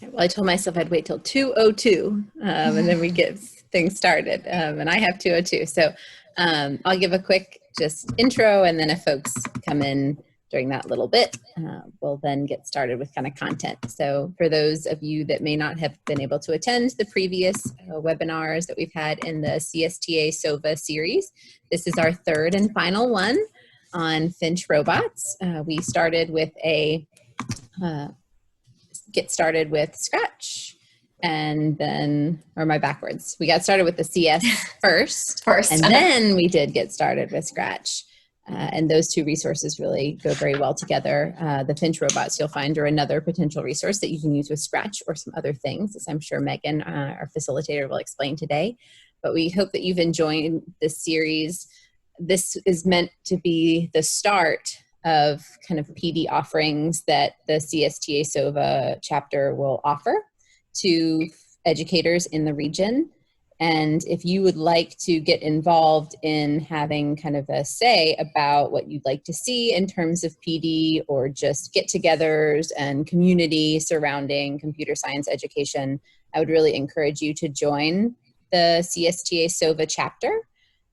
Well, I told myself I'd wait till 2:02, and then we get things started. And I have 2:02. So I'll give a quick just intro, and then if folks come in during that little bit, we'll then get started with kind of content. So for those of you that may not have been able to attend the previous webinars that we've had in the CSTA SoVA series, this is our third and final one on Finch Robots. We started with a get started with Scratch, and then, or am I backwards? We got started with the CS first, and then we did get started with Scratch. And those two resources really go very well together. The Finch Robots you'll find are another potential resource that you can use with Scratch or some other things, as I'm sure Megan, our facilitator, will explain today. But we hope that you've enjoyed this series. This is meant to be the start of kind of PD offerings that the CSTA SoVA chapter will offer to educators in the region. And if you would like to get involved in having kind of a say about what you'd like to see in terms of PD or just get-togethers and community surrounding computer science education, I would really encourage you to join the CSTA SoVA chapter.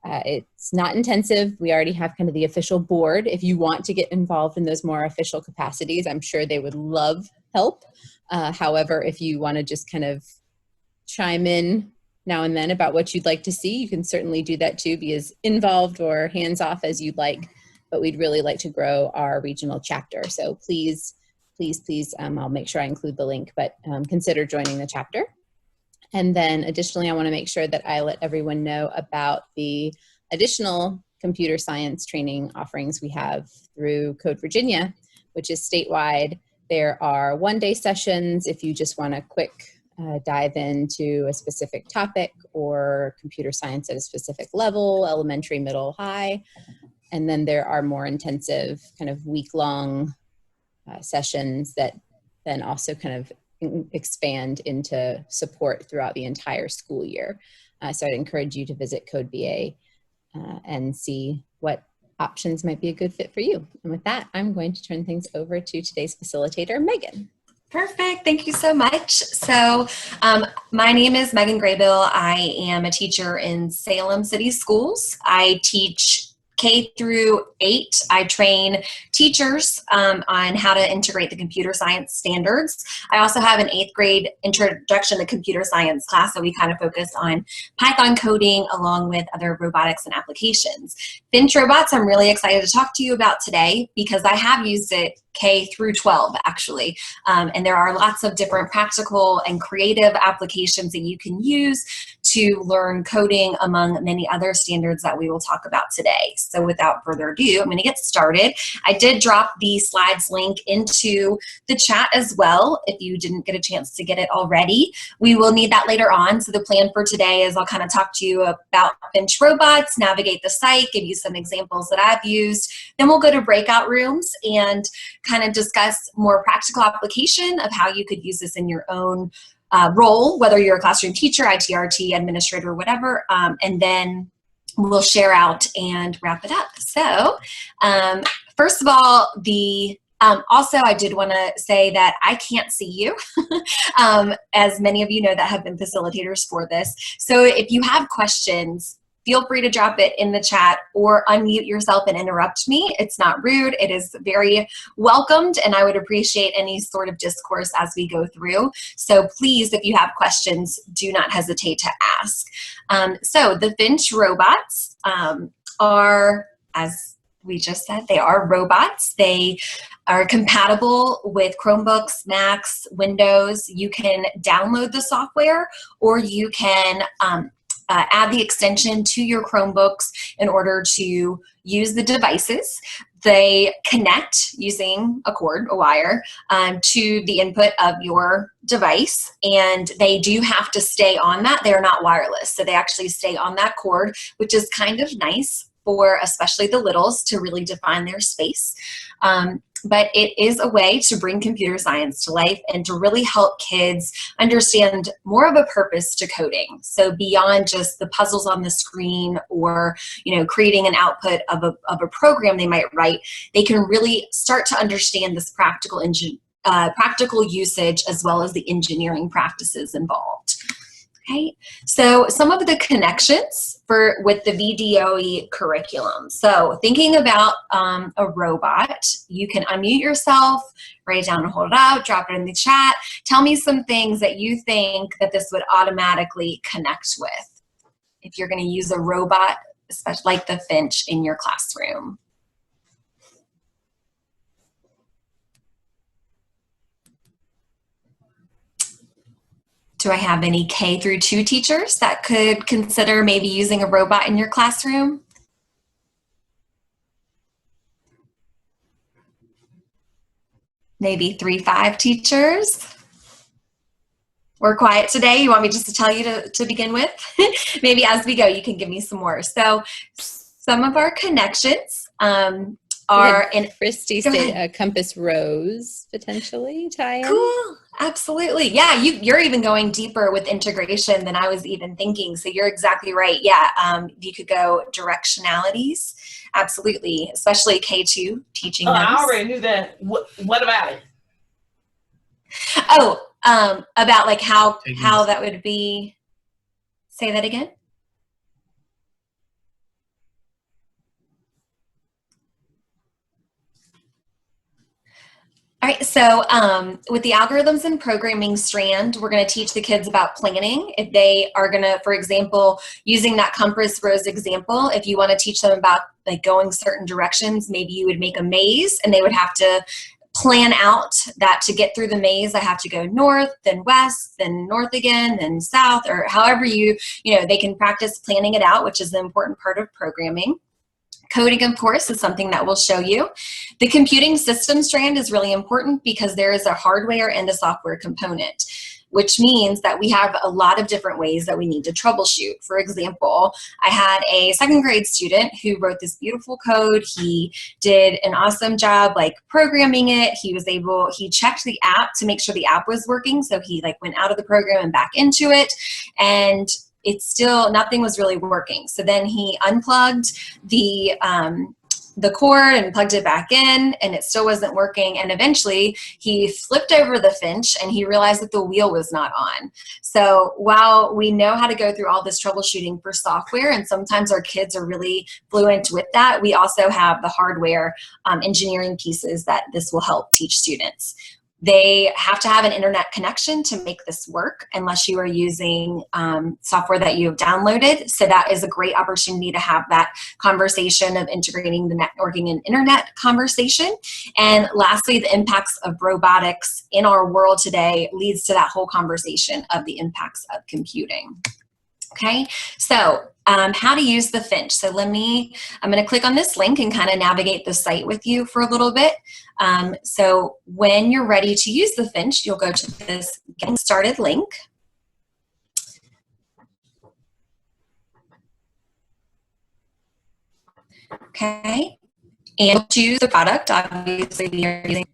It's not intensive. We already have kind of the official board. If you want to get involved in those more official capacities, I'm sure they would love help. However, if you want to just kind of chime in now and then about what you'd like to see, you can certainly do that too. Be as involved or hands-off as you'd like, but we'd really like to grow our regional chapter. So please, I'll make sure I include the link, but consider joining the chapter. And then additionally, I want to make sure that I let everyone know about the additional computer science training offerings we have through Code Virginia, which is statewide. There are one-day sessions if you just want a quick dive into a specific topic or computer science at a specific level, elementary, middle, high. And then there are more intensive kind of week-long sessions that then also kind of expand into support throughout the entire school year. So I'd encourage you to visit Code VA and see what options might be a good fit for you. And with that, I'm going to turn things over to today's facilitator, Megan. Perfect. Thank you so much. So my name is Megan Graybill. I am a teacher in Salem City Schools. I teach K through 8. I train teachers on how to integrate the computer science standards. I also have an 8th grade introduction to computer science class, so we kind of focus on Python coding along with other robotics and applications. Finch Robots, I'm really excited to talk to you about today because I have used it K through 12 actually, and there are lots of different practical and creative applications that you can use to learn coding among many other standards that we will talk about today. So without further ado, I'm going to get started. I did drop the slides link into the chat as well if you didn't get a chance to get it already. We will need that later on. So the plan for today is I'll kind of talk to you about Finch Robots, navigate the site, give you some examples that I've used. Then we'll go to breakout rooms and kind of discuss more practical application of how you could use this in your own role, whether you're a classroom teacher, ITRT, administrator, whatever, and then we'll share out and wrap it up. So first of all, also, I did want to say that I can't see you, as many of you know that have been facilitators for this. So if you have questions, feel free to drop it in the chat or unmute yourself and interrupt me. It's not rude. It is very welcomed, and I would appreciate any sort of discourse as we go through. So please, if you have questions, do not hesitate to ask. So the Finch Robots are, as we just said, they are robots. They are compatible with Chromebooks, Macs, Windows. You can download the software, or you can add the extension to your Chromebooks in order to use the devices. They connect using a cord, a wire, to the input of your device, and they do have to stay on that. They're not wireless, so they actually stay on that cord, which is kind of nice for especially the littles to really define their space. But it is a way to bring computer science to life and to really help kids understand more of a purpose to coding. So beyond just the puzzles on the screen or, you know, creating an output of a program they might write, they can really start to understand this practical practical usage as well as the engineering practices involved. Okay, so some of the connections with the VDOE curriculum. So thinking about a robot, you can unmute yourself, write it down and hold it out, drop it in the chat. Tell me some things that you think that this would automatically connect with if you're going to use a robot, especially like the Finch, in your classroom. Do I have any K through 2 teachers that could consider maybe using a robot in your classroom? Maybe 3-5 teachers? We're quiet today. You want me just to tell you to begin with? Maybe as we go, you can give me some more. So some of our connections are in Christy say Compass Rose potentially tie in. Cool. Absolutely. Yeah, you're even going deeper with integration than I was even thinking. So you're exactly right. Yeah, you could go directionalities. Absolutely, especially K2 teaching. Oh, I already knew that. What about it? Oh, about like how that would be. Say that again. All right, so with the algorithms and programming strand, we're going to teach the kids about planning. If they are going to, for example, using that compass rose example, if you want to teach them about like going certain directions, maybe you would make a maze and they would have to plan out that to get through the maze, I have to go north, then west, then north again, then south, or however they can practice planning it out, which is an important part of programming. Coding, of course, is something that we'll show you. The computing system strand is really important because there is a hardware and a software component, which means that we have a lot of different ways that we need to troubleshoot. For example, I had a 2nd grade student who wrote this beautiful code. He did an awesome job like programming it. He checked the app to make sure the app was working. So he like went out of the program and back into it, and it's still, nothing was really working. So then he unplugged the cord and plugged it back in, and it still wasn't working. And eventually he flipped over the Finch and he realized that the wheel was not on. So while we know how to go through all this troubleshooting for software, and sometimes our kids are really fluent with that, we also have the hardware engineering pieces that this will help teach students. They have to have an internet connection to make this work unless you are using software that you have downloaded. So that is a great opportunity to have that conversation of integrating the networking and internet conversation. And lastly, the impacts of robotics in our world today leads to that whole conversation of the impacts of computing. Okay, so how to use the Finch. So I'm going to click on this link and kind of navigate the site with you for a little bit. So when you're ready to use the Finch, you'll go to this Getting Started link. Okay, and choose the product. Obviously, we are talking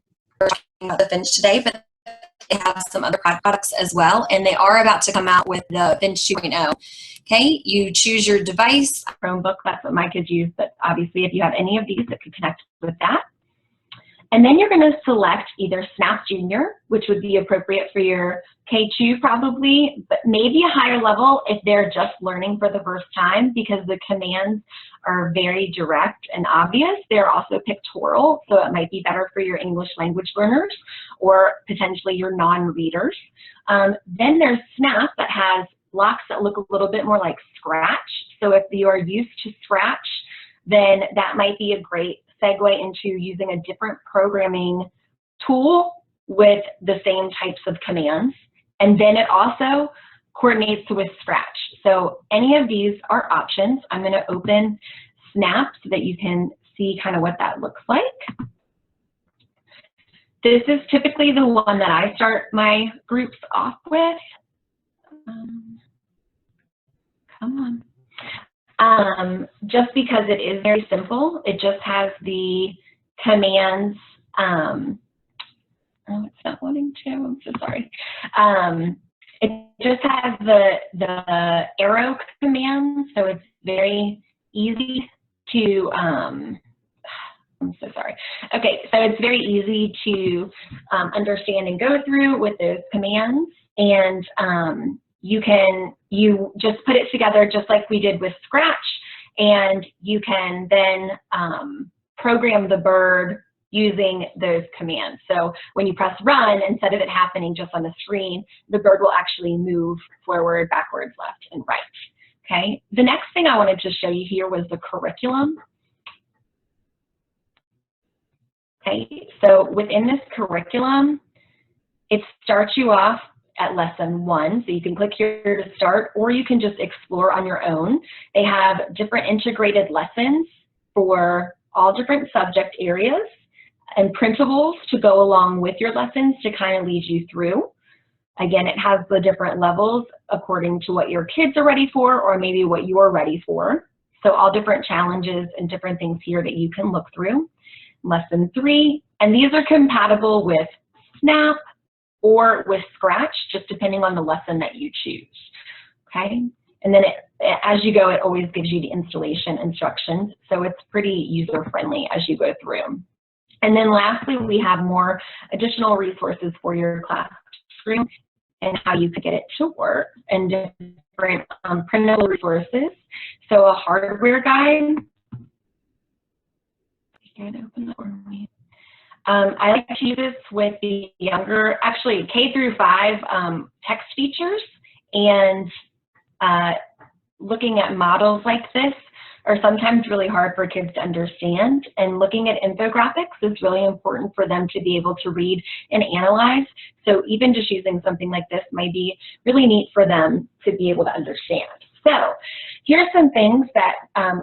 about the Finch today, but they have some other products as well, and they are about to come out with the Finch 2.0. Okay, you choose your device. Chromebook, that's what my kids use, but obviously if you have any of these, it could connect with that. And then you're going to select either Snap Junior, which would be appropriate for your K2 probably, but maybe a higher level if they're just learning for the first time, because the commands are very direct and obvious. They're also pictorial, so it might be better for your English language learners or potentially your non-readers. Then there's Snap that has blocks that look a little bit more like Scratch. So if you are used to Scratch, then that might be a great segue into using a different programming tool with the same types of commands. And then it also coordinates with Scratch. So any of these are options. I'm going to open Snap so that you can see kind of what that looks like. This is typically the one that I start my groups off with. Come on. Just because it is very simple, it just has the commands. Oh, it's not wanting to. I'm so sorry. It just has the arrow command, so it's very easy to. Let I'm so sorry. Okay, so it's very easy to understand and go through with those commands, and you just put it together just like we did with Scratch, and you can then program the bird using those commands. So when you press run, instead of it happening just on the screen, the bird will actually move forward, backwards, left, and right. Okay, the next thing I wanted to show you here was the curriculum. Okay, so within this curriculum, it starts you off at lesson 1. So you can click here to start, or you can just explore on your own. They have different integrated lessons for all different subject areas and printables to go along with your lessons to kind of lead you through. Again, it has the different levels according to what your kids are ready for, or maybe what you're ready for. So all different challenges and different things here that you can look through. Lesson 3, and these are compatible with Snap or with Scratch, just depending on the lesson that you choose. Okay, and then as you go, it always gives you the installation instructions, so it's pretty user-friendly as you go through. And then lastly, we have more additional resources for your classroom and how you could get it to work, and different printable resources. So a hardware guide. I like to use this with the younger, actually K through 5 text features, and looking at models like this are sometimes really hard for kids to understand, and looking at infographics is really important for them to be able to read and analyze. So even just using something like this might be really neat for them to be able to understand. So here's some things that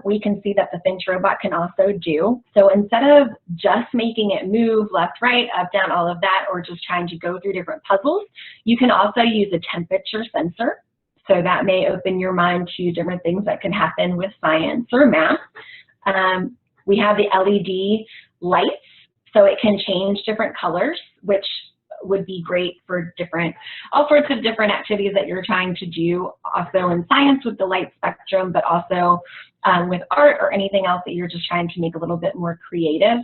we can see that the Finch robot can also do. So instead of just making it move left, right, up, down, all of that, or just trying to go through different puzzles, you can also use a temperature sensor. So that may open your mind to different things that can happen with science or math. We have the LED lights, so it can change different colors, which would be great for all sorts of different activities that you're trying to do, also in science with the light spectrum, but also with art or anything else that you're just trying to make a little bit more creative.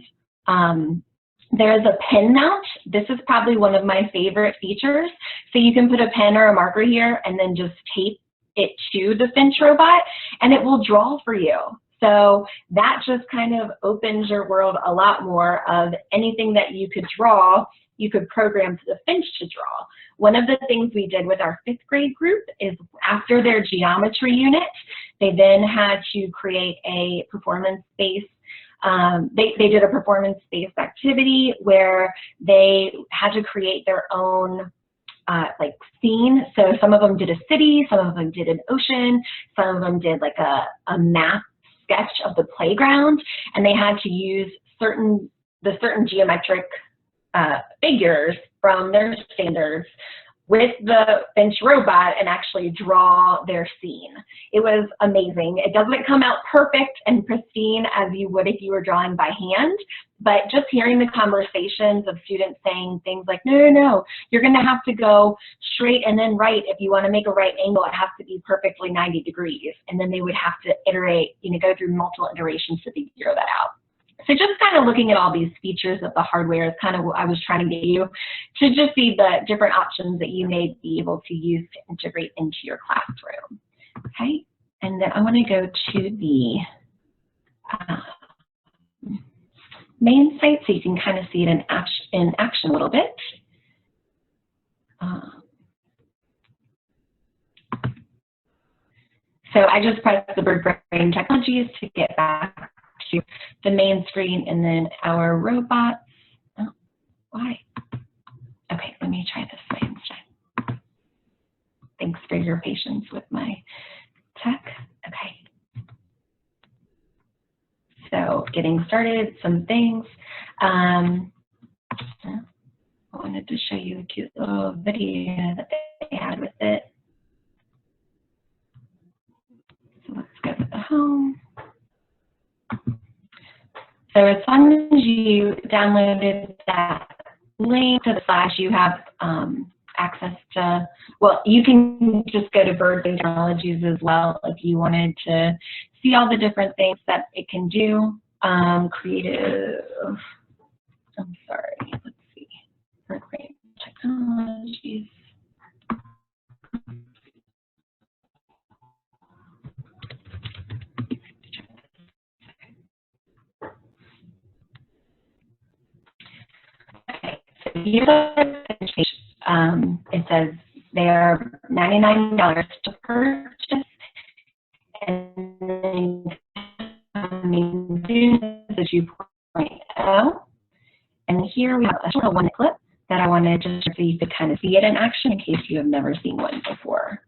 There's a pen mount. This is probably one of my favorite features. So you can put a pen or a marker here and then just tape it to the Finch robot, and it will draw for you. So that just kind of opens your world a lot more of anything that you could draw, you could program to the Finch to draw. One of the things we did with our 5th grade group is after their geometry unit, they then had to create a performance-based they did a performance-based activity where they had to create their own like scene. So some of them did a city, some of them did an ocean, some of them did like a map sketch of the playground, and they had to use certain geometric figures from their standards with the Finch robot and actually draw their scene. It was amazing. It doesn't come out perfect and pristine as you would if you were drawing by hand, but just hearing the conversations of students saying things like, no, no, no, you're gonna have to go straight and then right. If you wanna make a right angle, it has to be perfectly 90 degrees. And then they would have to iterate, go through multiple iterations to figure that out. So just kind of looking at all these features of the hardware is kind of what I was trying to get you to just see the different options that you may be able to use to integrate into your classroom. Okay, and then I want to go to the main site so you can kind of see it in action a little bit. So I just pressed the Bird Brain Technologies to get back to the main screen, and then our robots. Oh, why? Okay, let me try this way instead. Thanks for your patience with my tech. Okay. So getting started, some things. I wanted to show you a cute little video that they had with it. So let's go to the home. So as long as you downloaded that link to the Flash, you have access to, well, you can just go to Bird Technologies as well if you wanted to see all the different things that it can do. creative, I'm sorry, let's see, recreate technologies. Okay, so here's the page. It says they are $99 to purchase, and then coming soon is 2.0. And here we have a short one clip that I wanted just so you could kind of see it in action in case you have never seen one before.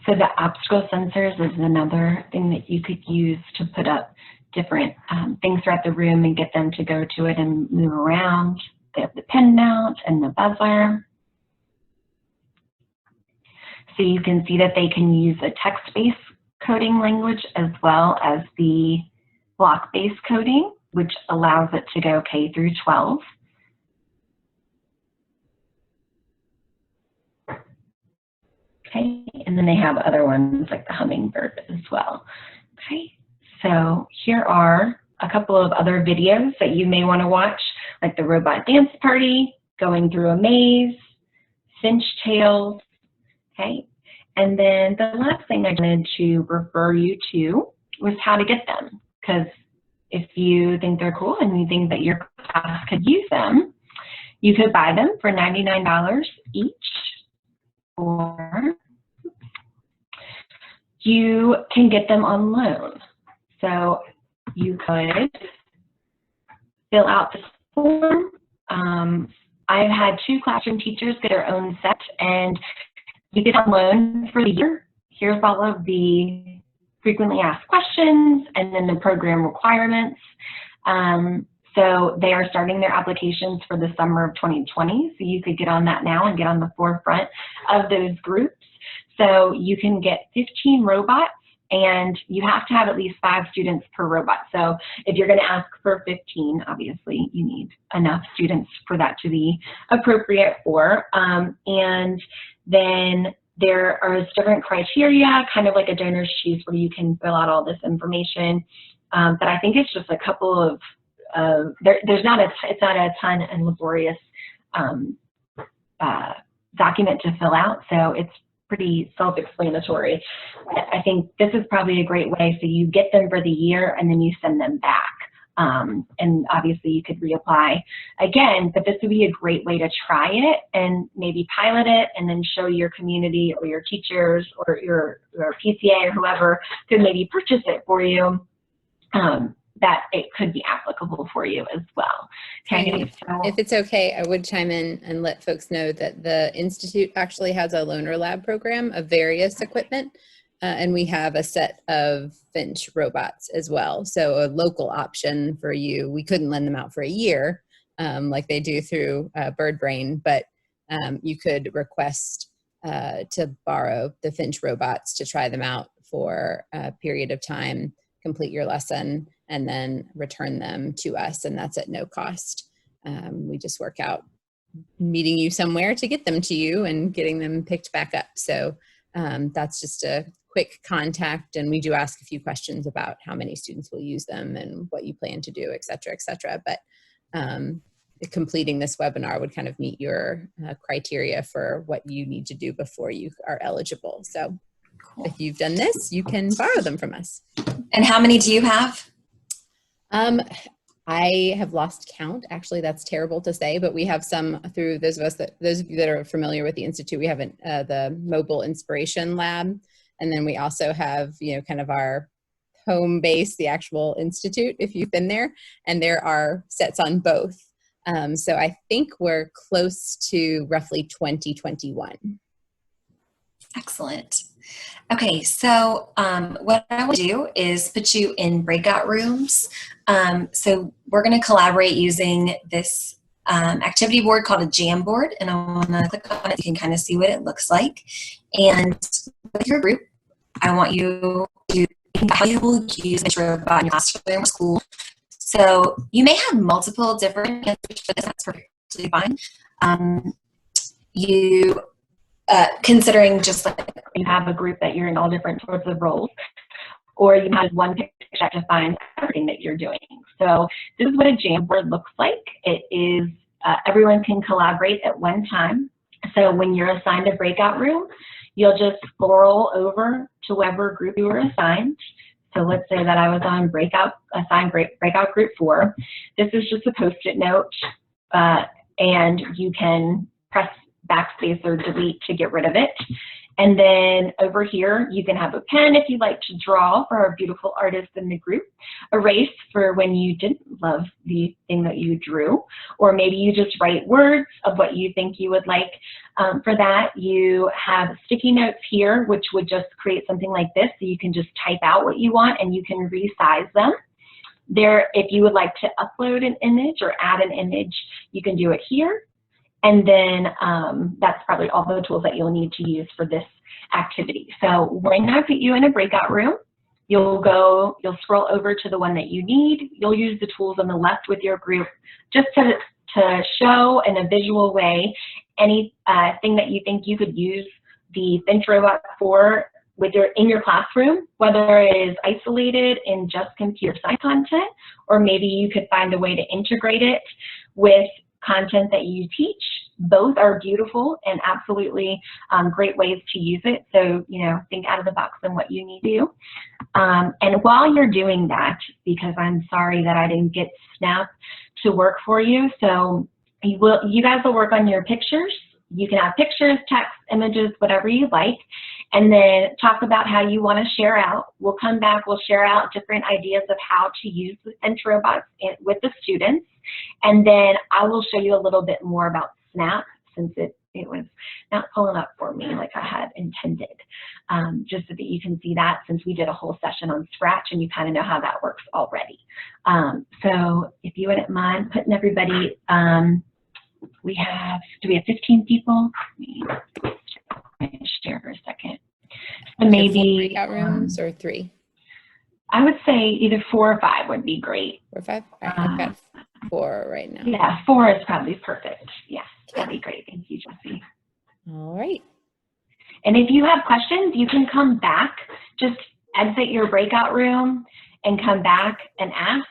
So the obstacle sensors is another thing that you could use to put up different things throughout the room and get them to go to it and move around. They have the pin mount and the buzzer. So you can see that they can use a text-based coding language as well as the block-based coding, which allows it to go K through 12. Okay, and then they have other ones like the hummingbird as well. Okay, so here are a couple of other videos that you may want to watch, like the robot dance party, going through a maze, Finch tails. Okay, and then the last thing I wanted to refer you to was how to get them, because if you think they're cool and you think that your class could use them, you could buy them for $99 each, or you can get them on loan. So you could fill out this form. I've had 2 classroom teachers get their own set, and you get on loan for the year. Here's all of the frequently asked questions and then the program requirements. So they are starting their applications for the summer of 2020. So you could get on that now and get on the forefront of those groups. So you can get 15 robots, and you have to have at least 5 students per robot. So if you're going to ask for 15, obviously you need enough students for that to be appropriate for. And then there are different criteria, kind of like a donor's choose, where you can fill out all this information. But I think it's just a couple of, it's not a ton and laborious document to fill out. So it's pretty self-explanatory. I think this is probably a great way, so you get them for the year and then you send them back. And obviously you could reapply again, but this would be a great way to try it and maybe pilot it and then show your community or your teachers or your PCA or whoever could maybe purchase it for you, that it could be applicable for you as well. Okay. So, if it's okay, I would chime in and let folks know that the Institute actually has a loaner lab program of various equipment, and we have a set of Finch robots as well. So a local option for you. We couldn't lend them out for a year like they do through Bird Brain, but you could request to borrow the Finch robots to try them out for a period of time, complete your lesson, and then return them to us, and that's at no cost. We just work out meeting you somewhere to get them to you and getting them picked back up. So that's just a quick contact, and we do ask a few questions about how many students will use them and what you plan to do, et cetera, et cetera. But completing this webinar would kind of meet your criteria for what you need to do before you are eligible. So cool. If you've done this, you can borrow them from us. And how many do you have? I have lost count. Actually, that's terrible to say, but we have some through those of you that are familiar with the Institute. We have the Mobile Inspiration Lab, and then we also have, kind of our home base, the actual Institute, if you've been there, and there are sets on both. So I think we're close to roughly 2021. Excellent. Okay, so what I want to do is put you in breakout rooms. So we're going to collaborate using this activity board called a JamBoard, and I want to click on it. You can kind of see what it looks like. And with your group, I want you to think about how you will use Finch Robot in your classroom or school. So you may have multiple different answers for this. That's perfectly fine. Considering just like you have a group that you're in all different sorts of roles, or you have one picture that defines everything that you're doing. So this is what a Jamboard looks like. It is, everyone can collaborate at one time. So when you're assigned a breakout room, you'll just scroll over to whatever group you were assigned. So let's say that I was on assigned breakout group 4. This is just a Post-it note, and you can press backspace or delete to get rid of it. And then over here, you can have a pen if you like to draw for our beautiful artists in the group, erase for when you didn't love the thing that you drew, or maybe you just write words of what you think you would like. For that, you have sticky notes here, which would just create something like this, so you can just type out what you want and you can resize them. There, if you would like to upload an image or add an image, you can do it here. And then that's probably all the tools that you'll need to use for this activity. So we're going to put you in a breakout room. You'll scroll over to the one that you need. You'll use the tools on the left with your group just to show in a visual way anything that you think you could use the Finch Robot for in your classroom, whether it is isolated in just computer science content, or maybe you could find a way to integrate it with content that you teach. Both are beautiful and absolutely great ways to use it. So, think out of the box on what you need to do. And while you're doing that, because I'm sorry that I didn't get Snap to work for you, so you guys will work on your pictures. You can have pictures, text, images, whatever you like, and then talk about how you want to share out. We'll come back, we'll share out different ideas of how to use the Finch Robots with the students, and then I will show you a little bit more about Snap, since it was not pulling up for me like I had intended, just so that you can see that, since we did a whole session on Scratch and you kind of know how that works already. So if you wouldn't mind putting everybody, do we have 15 people? Let me share for a second. So maybe breakout rooms or 3? I would say either 4 or 5 would be great. 4 or 5? All right, I've got 4 right now. Yeah, 4 is probably perfect. Yeah, that'd be great. Thank you, Jessie. All right. And if you have questions, you can come back. Just exit your breakout room and come back and ask.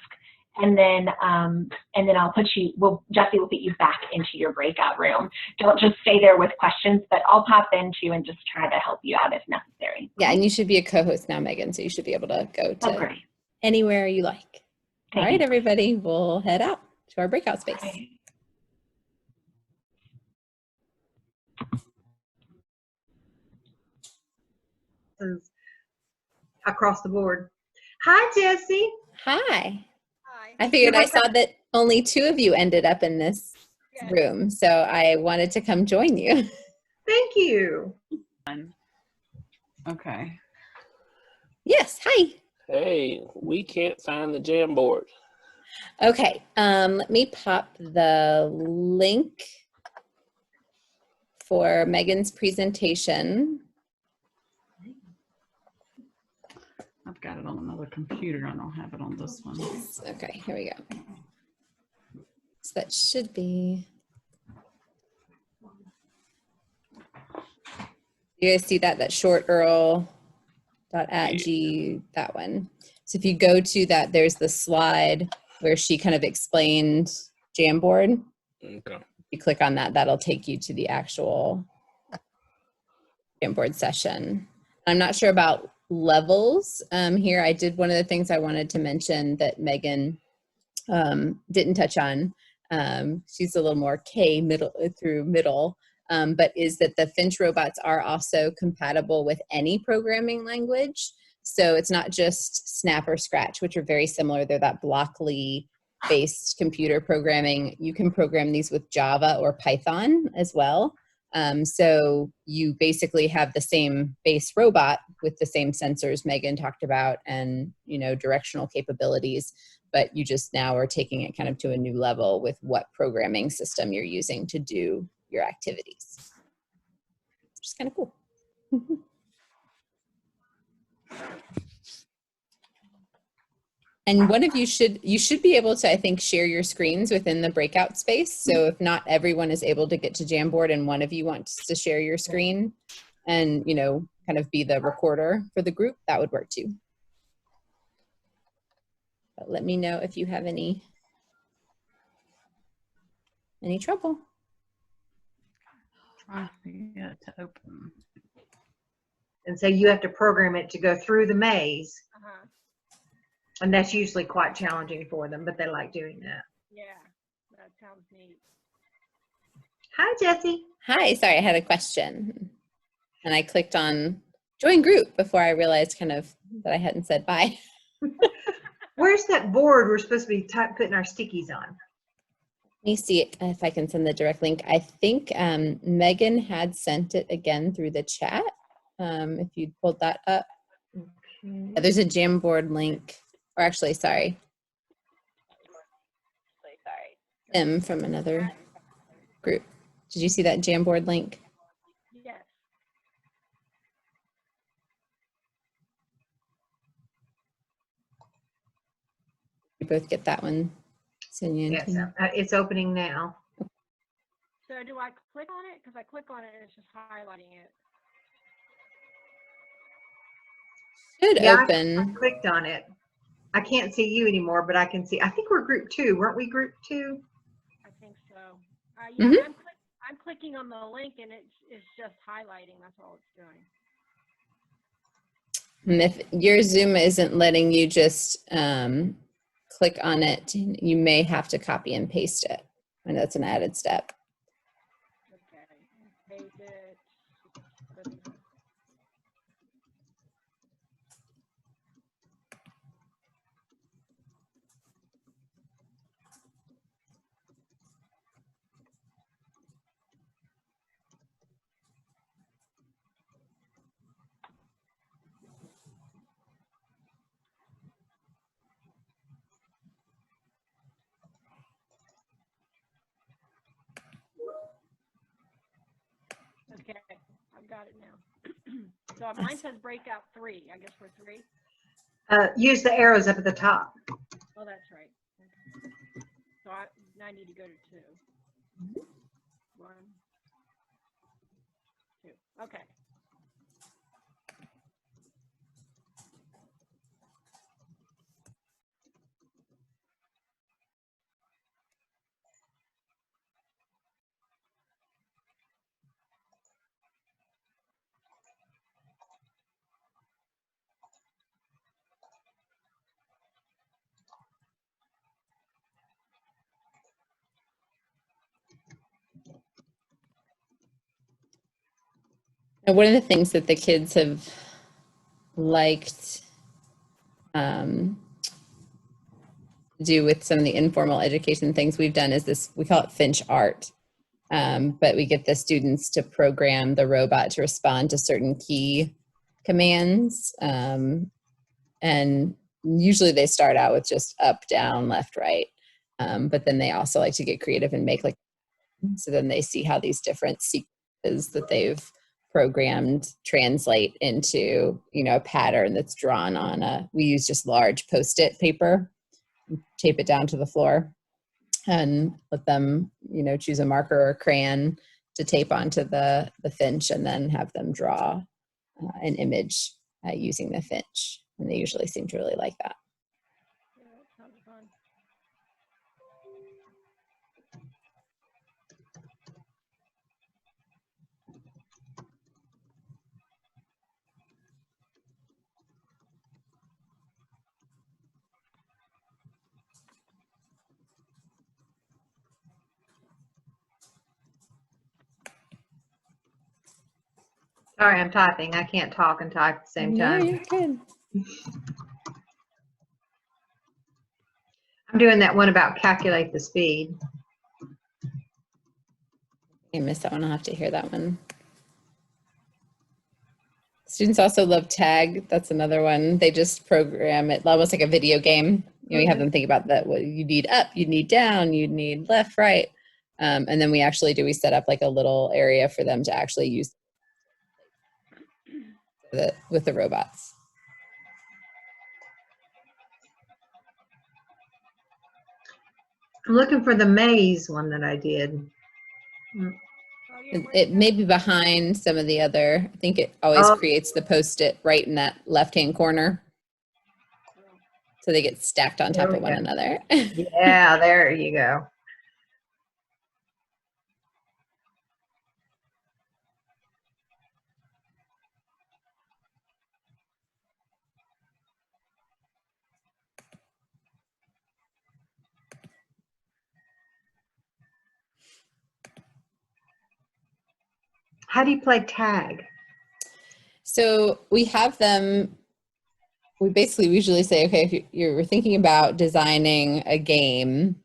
And then I'll Jessie will put you back into your breakout room. Don't just stay there with questions, but I'll pop in too and just try to help you out if necessary. Yeah, and you should be a co-host now, Megan, so you should be able to go to anywhere you like. All right, everybody, we'll head out to our breakout space. Okay. Across the board. Hi, Jessie. Hi. I figured I saw that only 2 of you ended up in this room, so I wanted to come join you. Thank you. Okay. Yes, hi. Hey, we can't find the JamBoard. Okay, let me pop the link for Megan's presentation. I've got it on another computer. I don't have it on this one. Okay, here we go. So that should be. You guys see that short Earl.@g, that one. So if you go to that, there's the slide where she kind of explained JamBoard. Okay. If you click on that, that'll take you to the actual JamBoard session. I'm not sure about levels here. I did one of the things I wanted to mention that Megan didn't touch on. She's a little more K through middle, but is that the Finch Robots are also compatible with any programming language. So it's not just Snap or Scratch, which are very similar. They're that Blockly based computer programming. You can program these with Java or Python as well. So you basically have the same base robot with the same sensors Megan talked about and, directional capabilities, but you just now are taking it kind of to a new level with what programming system you're using to do your activities. Which is kind of cool. And one of you should be able to, I think, share your screens within the breakout space. So if not everyone is able to get to Jamboard and one of you wants to share your screen and, you know, kind of be the recorder for the group, that would work too. But let me know if you have any trouble. Trying to get it to open. And so you have to program it to go through the maze. And that's usually quite challenging for them, but they like doing that. Yeah, that sounds neat. Hi, Jessie. Hi, sorry, I had a question. And I clicked on join group before I realized kind of that I hadn't said bye. Where's that board we're supposed to be putting our stickies on? Let me see if I can send the direct link. I think Megan had sent it again through the chat. If you pulled that up. Okay. Yeah, there's a Jamboard link. Or actually, sorry. Tim from another group. Did you see that Jamboard link? Yes. You both get that one. Sonia and Yes, Tim. it's opening now. So do I click on it? Because I click on it and it's just highlighting it. Should Yeah, open. I clicked on it. I can't see you anymore, but I can see. I think we're group 2. Weren't we group 2? I think so. Yeah, Mhm. I'm clicking on the link and it's just highlighting. That's all it's doing. And if your Zoom isn't letting you just click on it, you may have to copy and paste it. And that's an added step. Okay. Paste it. Okay, I've got it now. So mine says breakout 3. I guess we're 3. Use the arrows up at the top. Oh, that's right. Okay. So now I need to go to 2. 1, 2. Okay. Now, one of the things that the kids have liked do with some of the informal education things we've done is this, we call it Finch art. But we get the students to program the robot to respond to certain key commands. And usually they start out with just up, down, left, right. But then they also like to get creative and make like, so then they see how these different sequences that they've programmed translate into, you know, a pattern that's drawn on we use just large Post-it paper, tape it down to the floor and let them, you know, choose a marker or a crayon to tape onto the finch and then have them draw an image using the finch. And they usually seem to really like that. Yeah, that sounds fun. Sorry, I'm typing. I can't talk and type at the same No, time. you're good. I'm doing that one about calculate the speed. I missed that one. I'll have to hear that one. Students also love tag. That's another one. They just program it almost like a video game. you have them think about that. What you need up, you need down, you need left, right. And then we set up like a little area for them to actually use with the robots. I'm looking for the maze one that I did. It may be behind some of the other. I think it always creates the Post-it right in that left-hand corner. So they get stacked on top of one another. Yeah, there you go. How do you play tag? So we have them, we usually say, okay, if you're thinking about designing a game,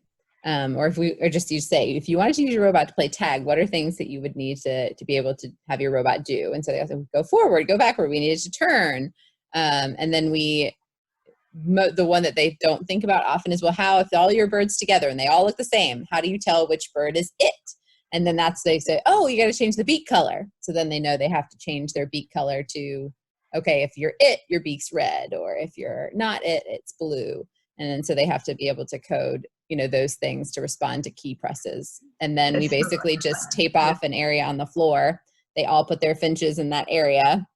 if you wanted to use your robot to play tag, what are things that you would need to be able to have your robot do? And so they have to go forward, go backward, we needed to turn. And then the one that they don't think about often is, well, how if all your birds together and they all look the same, how do you tell which bird is it? And then they say, oh, you got to change the beak color. So then they know they have to change their beak color to, okay, if you're it, your beak's red, or if you're not it, it's blue. And then so they have to be able to code, those things to respond to key presses. And then we basically just tape off an area on the floor. They all put their finches in that area.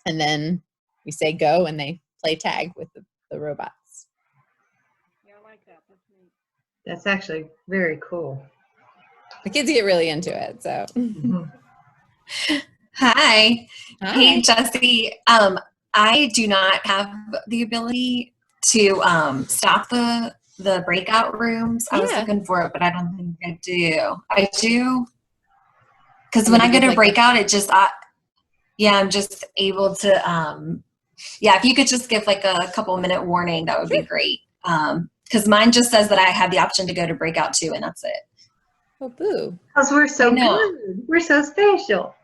And then we say go, and they play tag with the robots. Yeah, I like that. That's neat. That's actually very cool. The kids get really into it, so. Hi. Hi. Hey, Jesse. I do not have the ability to stop the breakout rooms. I was looking for it, but I don't think I do. I do? Because when I go to breakout, I'm just able to, if you could just give like a couple minute warning, that would be great. Because mine just says that I have the option to go to breakout 2, and that's it. Oh, boo. Because we're so good. We're so special.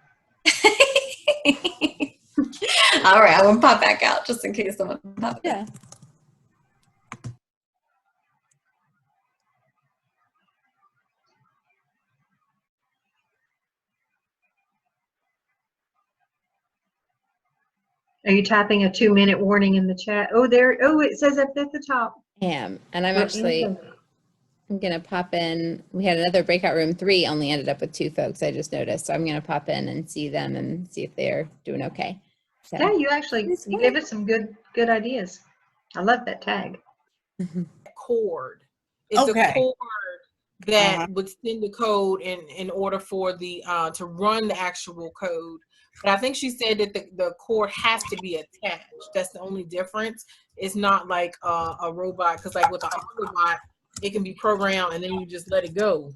All right, I'm going to pop back out just in case someone pops in. Yeah. Are you typing a 2-minute warning in the chat? Oh, there. Oh, it says up at the top. And I'm going to pop in. We had another breakout room 3, only ended up with 2 folks, I just noticed. So I'm going to pop in and see them and see if they're doing okay. So. Yeah, you gave us some good ideas. I love that tag. Cord. It's a cord that would send the code in order for the to run the actual code. But I think she said that the cord has to be attached. That's the only difference. It's not like a robot, because like with a robot, it can be programmed and then you just let it go.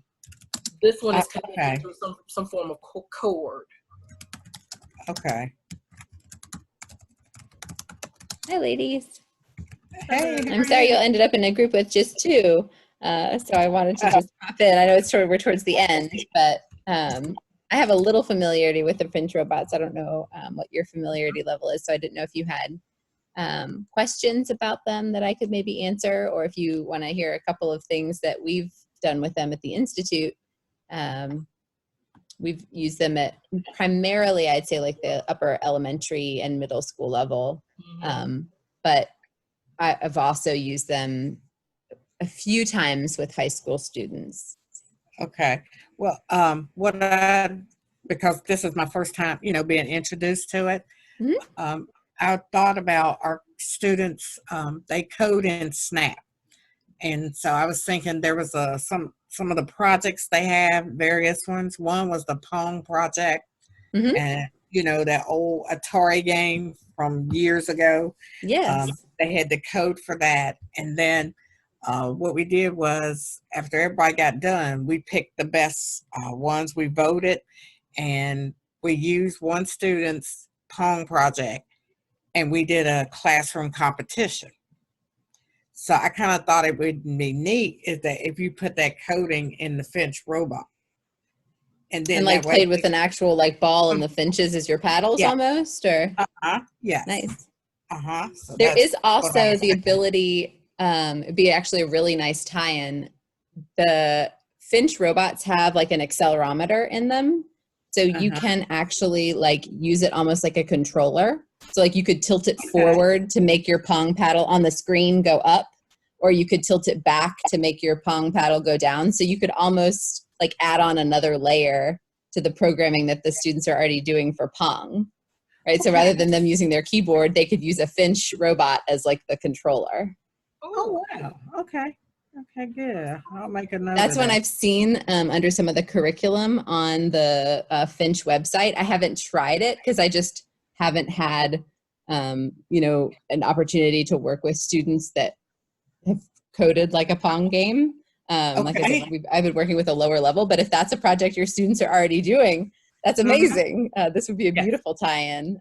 This one is connected to some form of cord. Okay. Hi, ladies. Hey. I'm sorry you ended up in a group with just 2. So I wanted to just pop in. I know we're towards the end, but I have a little familiarity with the Finch robots. I don't know what your familiarity level is, so I didn't know if you had questions about them that I could maybe answer, or if you want to hear a couple of things that we've done with them at the Institute. We've used them at primarily, I'd say, like the upper elementary and middle school level, but I've also used them a few times with high school students. Okay. Well, because this is my first time, being introduced to it, I thought about our students, they code in Snap. And so I was thinking there was some of the projects they have, various ones. One was the Pong project, and that old Atari game from years ago. Yes. They had the code for that. And then what we did was, after everybody got done, we picked the best ones. We voted, and we used one student's Pong project, and we did a classroom competition. So I kind of thought it would be neat is that if you put that coding in the Finch robot, and then played with an actual ball and the finches as your paddles almost, or yes, nice. So there is also the ability it'd be actually a really nice tie-in. The Finch Robots have like an accelerometer in them. So you can actually like use it almost like a controller. So like you could tilt it forward to make your Pong paddle on the screen go up, or you could tilt it back to make your Pong paddle go down. So you could almost like add on another layer to the programming that the students are already doing for Pong, right? So rather than them using their keyboard, they could use a Finch robot as like the controller. Oh, wow. Okay. Okay, good. I'll make a note. That's of one that. I've seen under some of the curriculum on the Finch website. I haven't tried it because I just haven't had, you know, an opportunity to work with students that have coded like a Pong game. Like I said, I've been working with a lower level, but if that's a project your students are already doing, that's amazing. This would be a beautiful tie-in.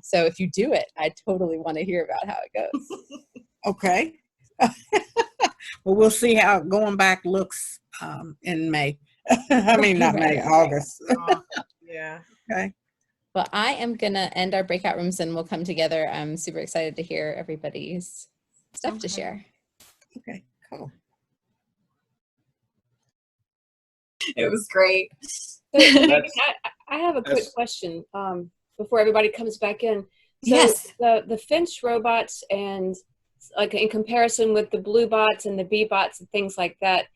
So if you do it, I totally want to hear about how it goes. Okay. Well, we'll see how going back looks in May. I mean, not May, August. Yeah. Okay. Well, I am going to end our breakout rooms and we'll come together. I'm super excited to hear everybody's stuff to share. Okay, cool. It was great. I have a quick question before everybody comes back in. So Yes. The Finch robots, and like in comparison with the blue bots and the bee bots and things like that,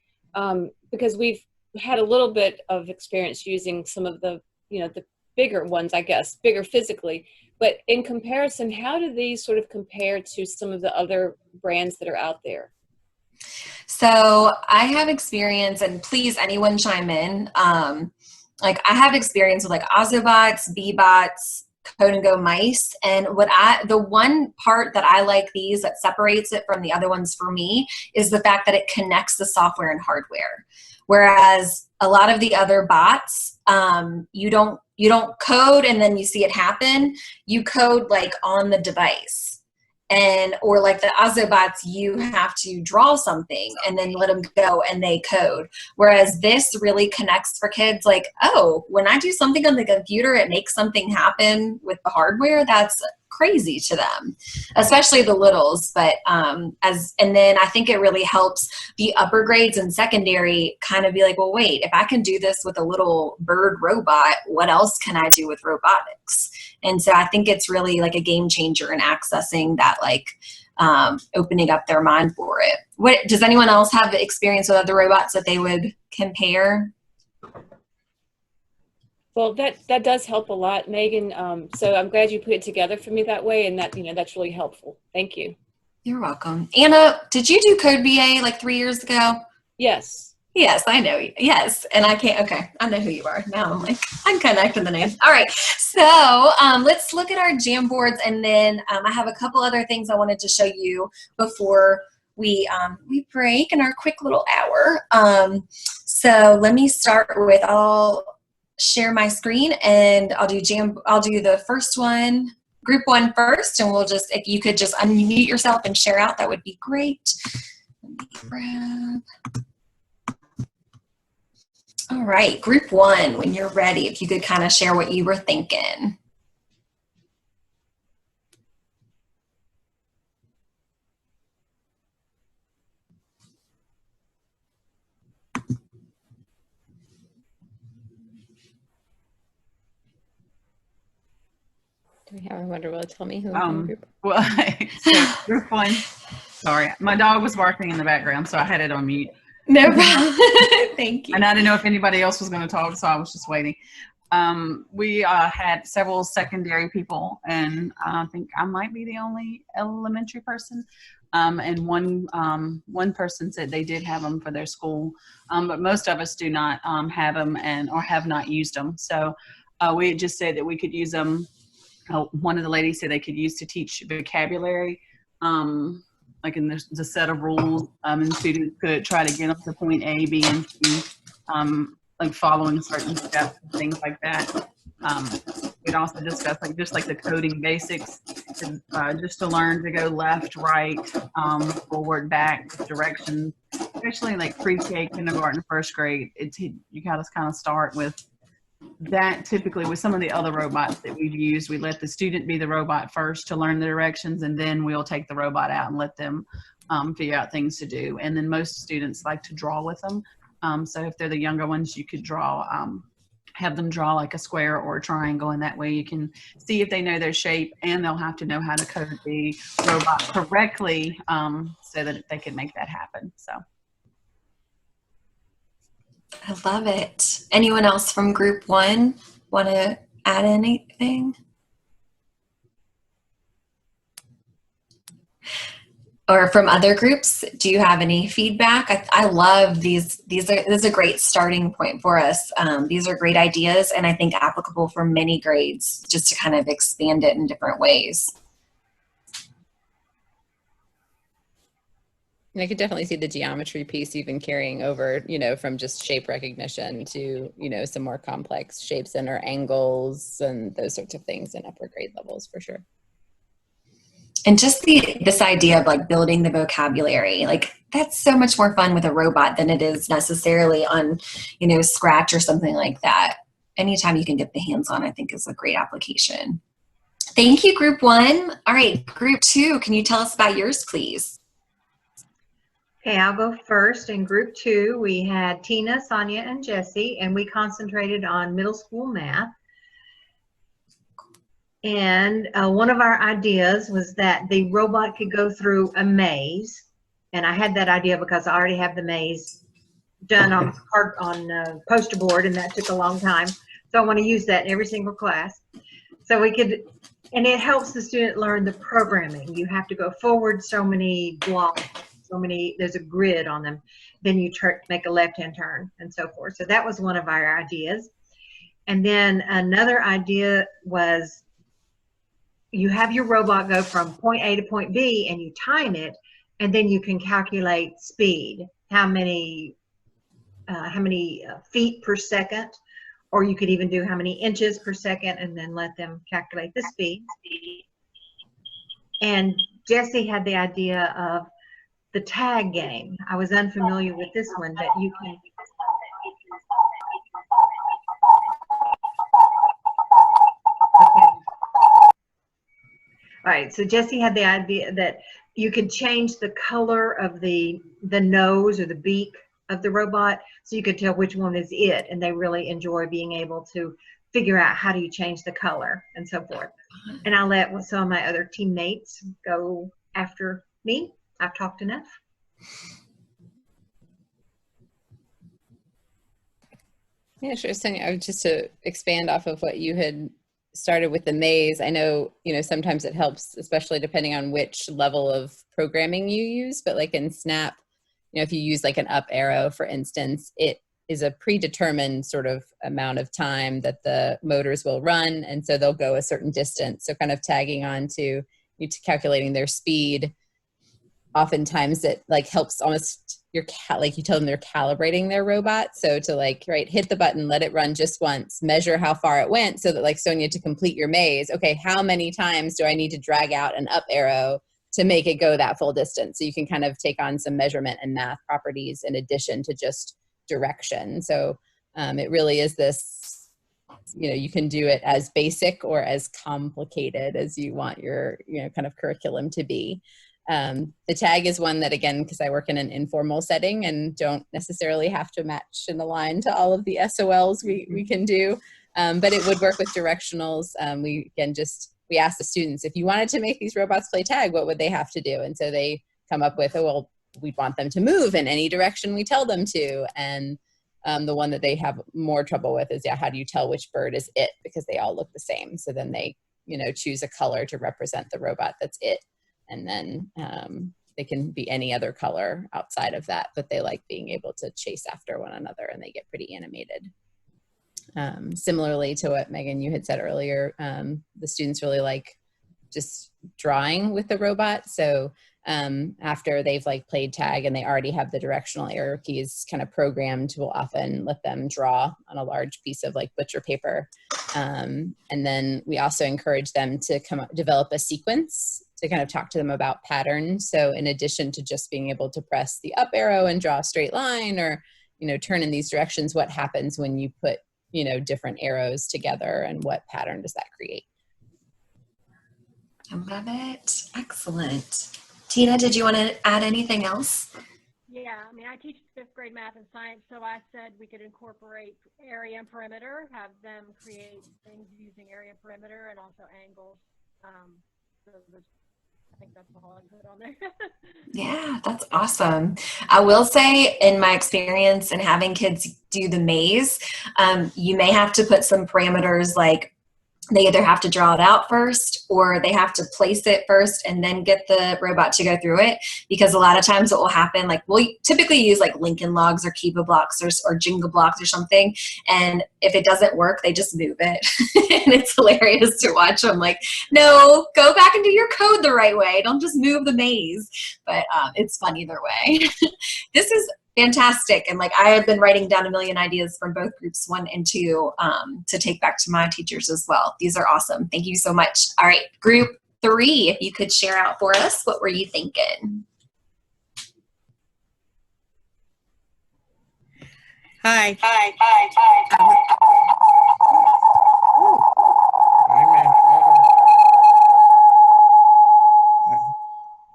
because we've had a little bit of experience using some of the, you know, the bigger ones, I guess, bigger physically. But in comparison, how do these sort of compare to some of the other brands that are out there? So I have experience, and please anyone chime in. Like I have experience with like Ozobots, Bee-Bots, Code and Go mice. And the one part that I like these that separates it from the other ones for me is the fact that it connects the software and hardware. Whereas a lot of the other bots, you don't code and then you see it happen. You code like on the device. Or like the Ozobots, you have to draw something and then let them go and they code. Whereas this really connects for kids like, oh, when I do something on the computer, it makes something happen with the hardware. That's crazy to them, especially the littles. But and then I think it really helps the upper grades and secondary kind of be like, well, wait, if I can do this with a little bird robot, what else can I do with robotics? And so I think it's really like a game changer in accessing that, like opening up their mind for it. What does anyone else have experience with other robots that they would compare? Well, that does help a lot, Megan. So I'm glad you put it together for me that way, and that, you know, that's really helpful. Thank you. You're welcome. Anna, did you do Code BA like 3 years ago? Yes. Yes, I know. Yes, and I can't. Okay, I know who you are now. I'm like, I'm connecting the names. All right, so let's look at our Jamboards, and then I have a couple other things I wanted to show you before we break in our quick little hour. So let me start with. I'll share my screen, and I'll do the first one, group 1 first, and we'll just, if you could just unmute yourself and share out, that would be great. Let me grab. All right, group 1, when you're ready, if you could kind of share what you were thinking. Do we have a wonder? Will it tell me who I'm in group? Well, so group 1. Sorry, my dog was barking in the background, so I had it on mute. No problem. Thank you. And I didn't know if anybody else was going to talk, so I was just waiting. We had several secondary people, and I think I might be the only elementary person. And one person said they did have them for their school, but most of us do not have them or have not used them. So we just said that we could use them. One of the ladies said they could use to teach vocabulary. Like in there's a set of rules, and students could try to get up to point A, B, and C, like following certain steps and things like that. We'd also discuss just the coding basics, just to learn to go left, right, forward, back, directions, especially like pre-K, kindergarten, first grade. You got to kind of start with that. Typically with some of the other robots that we've used, we let the student be the robot first to learn the directions, and then we'll take the robot out and let them figure out things to do. And then most students like to draw with them. So if they're the younger ones, you could draw, have them draw like a square or a triangle, and that way you can see if they know their shape, and they'll have to know how to code the robot correctly so that they can make that happen. So. I love it. Anyone else from group 1 want to add anything? Or from other groups, do you have any feedback? I love these. This is a great starting point for us. These are great ideas, and I think applicable for many grades, just to kind of expand it in different ways. And I could definitely see the geometry piece even carrying over, you know, from just shape recognition to, you know, some more complex shapes and or angles and those sorts of things in upper grade levels for sure. And just this idea of like building the vocabulary, like that's so much more fun with a robot than it is necessarily on, you know, Scratch or something like that. Anytime you can get the hands on, I think is a great application. Thank you, group 1. All right, group 2, can you tell us about yours, please? Okay, I'll go first. In group 2, we had Tina, Sonia, and Jessie, and we concentrated on middle school math. And one of our ideas was that the robot could go through a maze. And I had that idea because I already have the maze done on poster board, and that took a long time. So I want to use that in every single class. So we could, and it helps the student learn the programming. You have to go forward so many blocks, there's a grid on them. Then you make a left-hand turn and so forth. So that was one of our ideas. And then another idea was, you have your robot go from point A to point B and you time it, and then you can calculate speed, how many feet per second, or you could even do how many inches per second and then let them calculate the speed. And Jessie had the idea of the tag game. I was unfamiliar with this one, but you can All right, so Jessie had the idea that you could change the color of the nose or the beak of the robot, so you could tell which one is it, and they really enjoy being able to figure out how do you change the color and so forth. And I'll let some of my other teammates go after me. I've talked enough. Yeah, sure, Sonia. Just to expand off of what you had started with the maze, I know, you know, sometimes it helps, especially depending on which level of programming you use, but like in Snap, you know, if you use like an up arrow, for instance, it is a predetermined sort of amount of time that the motors will run, and so they'll go a certain distance. So kind of tagging on to calculating their speed, oftentimes it like helps almost like you tell them they're calibrating their robot. So to like, right, hit the button, let it run just once, measure how far it went, so that like Sonia, to complete your maze, okay, how many times do I need to drag out an up arrow to make it go that full distance? So you can kind of take on some measurement and math properties in addition to just direction. So it really is this, you know, you can do it as basic or as complicated as you want your, you know, kind of curriculum to be. The tag is one that, again, because I work in an informal setting and don't necessarily have to match and align to all of the SOLs we can do, but it would work with directionals. We asked the students, if you wanted to make these robots play tag, what would they have to do? And so they come up with, oh, well, we want them to move in any direction we tell them to. And the one that they have more trouble with is, yeah, how do you tell which bird is it? Because they all look the same. So then they, you know, choose a color to represent the robot that's it. And then they can be any other color outside of that, but they like being able to chase after one another, and they get pretty animated. Similarly to what Megan, you had said earlier, the students really like just drawing with the robot. So after they've like played tag and they already have the directional arrow keys kind of programmed, we'll often let them draw on a large piece of like butcher paper. And then we also encourage them to develop a sequence to kind of talk to them about patterns. So in addition to just being able to press the up arrow and draw a straight line, or, you know, turn in these directions, what happens when you put, you know, different arrows together, and what pattern does that create? I love it. Excellent. Tina, did you want to add anything else? Yeah, I mean, I teach 5th grade math and science, so I said we could incorporate area and perimeter, have them create things using area and perimeter and also angles. So I think that's all I put on there. Yeah, that's awesome. I will say, in my experience in having kids do the maze, you may have to put some parameters, like they either have to draw it out first or they have to place it first and then get the robot to go through it. Because a lot of times what will happen, like we'll typically use like Lincoln Logs or Kiva blocks or Jenga blocks or something. And if it doesn't work, they just move it. And it's hilarious to watch. I'm like, no, go back and do your code the right way. Don't just move the maze. But it's fun either way. This is fantastic. And like I have been writing down a million ideas from both groups 1 and 2 to take back to my teachers as well. These are awesome. Thank you so much. All right, group 3, if you could share out for us, what were you thinking? Hi.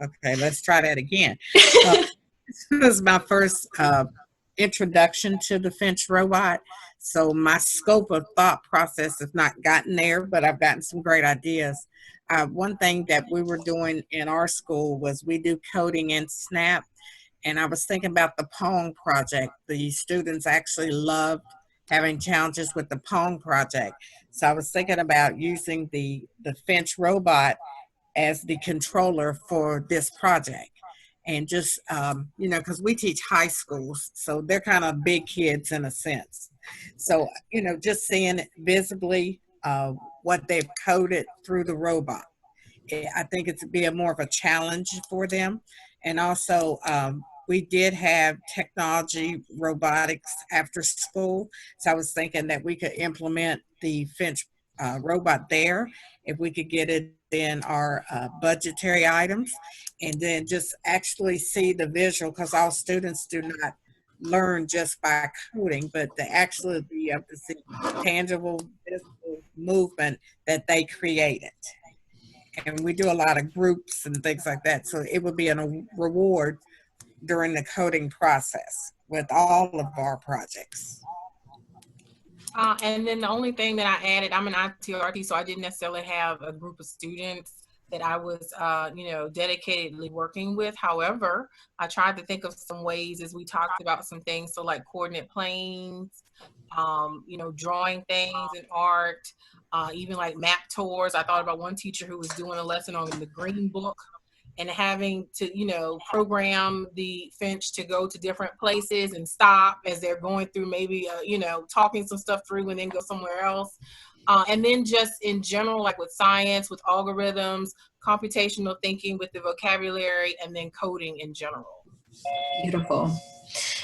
Okay, let's try that again. This was my first introduction to the Finch robot. So my scope of thought process has not gotten there, but I've gotten some great ideas. One thing that we were doing in our school was we do coding in Snap. And I was thinking about the Pong project. The students actually loved having challenges with the Pong project. So I was thinking about using the Finch robot as the controller for this project. And just, you know, because we teach high schools, so they're kind of big kids in a sense. So, you know, just seeing visibly what they've coded through the robot. I think it's be more of a challenge for them. And also, we did have technology robotics after school. So I was thinking that we could implement the Finch robot there if we could get it in our budgetary items, and then just actually see the visual, because all students do not learn just by coding, but to actually be able to see tangible visible movement that they created. And we do a lot of groups and things like that, so it would be a reward during the coding process with all of our projects. And then the only thing that I added, I'm an ITRT, so I didn't necessarily have a group of students that I was, you know, dedicatedly working with. However, I tried to think of some ways as we talked about some things, so like coordinate planes, you know, drawing things in art, even like map tours. I thought about one teacher who was doing a lesson on the Green Book, and having to, you know, program the Finch to go to different places and stop as they're going through, maybe, you know, talking some stuff through and then go somewhere else. And then just in general, like with science, with algorithms, computational thinking with the vocabulary, and then coding in general. Beautiful.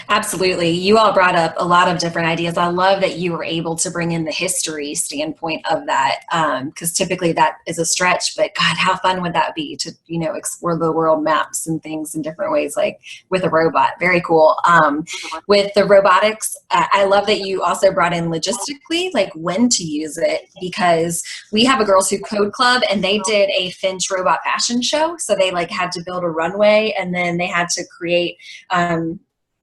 Absolutely. You all brought up a lot of different ideas. I love that you were able to bring in the history standpoint of that, because typically that is a stretch, but God, how fun would that be to, you know, explore the world maps and things in different ways, like with a robot. Very cool. With the robotics, I love that you also brought in logistically, like when to use it, because we have a Girls Who Code Club and they did a Finch robot fashion show. So they like had to build a runway and then they had to create,